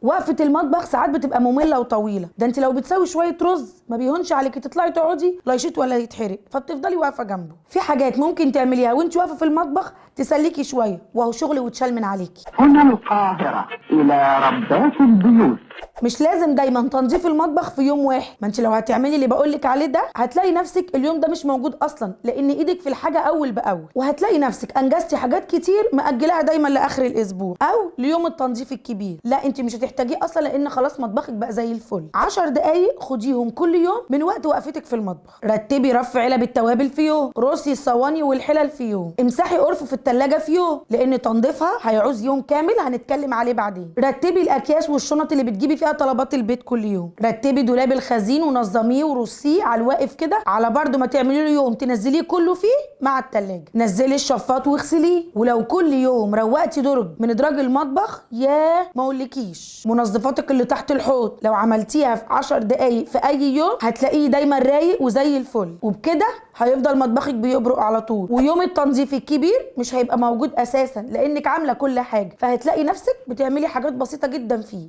وقفه المطبخ ساعات بتبقى ممله وطويله، ده انت لو بتسوي شويه رز ما بيهونش عليكي تطلعي تقعدي لا يشيط ولا يتحرق، فبتفضلي واقفه جنبه. في حاجات ممكن تعمليها وانت واقفه في المطبخ تسليكي شويه، وهو شغل وتشال من عليكي. هنا القاهرة إلى ربات البيوت. مش لازم دايما تنظيف المطبخ في يوم واحد، ما انت لو هتعملي اللي بقولك عليه ده هتلاقي نفسك اليوم ده مش موجود اصلا، لان ايدك في الحاجه اول باول، وهتلاقي نفسك انجزتي حاجات كتير مأجلاها دايما لاخر الاسبوع او ليوم التنظيف الكبير. لا انت مش هتحتاجيه اصلا، لان خلاص مطبخك بقى زي الفل. 10 دقايق خديهم كل يوم من وقت وقفتك في المطبخ. رتبي رف علب التوابل في يوم، رصي الصواني والحلل في يوم، امسحي قرف في التلاجة في يوم، لان تنظيفها هيعوز يوم كامل هنتكلم عليه بعدين. رتبي الاكياس والشنط اللي بتجيبي فيها طلبات البيت كل يوم. رتبي دولاب الخزين ونظميه ورصيه على الواقف كده، على برده ما تعملي له يوم تنزليه كله فيه مع التلاجة. نزلي الشفاط واغسليه. ولو كل يوم روقتي درج من ادراج المطبخ ياه ما اقولكيش. منظفاتك اللي تحت الحوض لو عملتيها في 10 دقايق في اي يوم هتلاقيه دايما رايق وزي الفل، وبكده هيفضل مطبخك بيبرق على طول. ويوم التنظيف الكبير مش هيبقى موجود اساسا لانك عامله كل حاجه، فهتلاقي نفسك بتعملي حاجات بسيطه جدا فيه.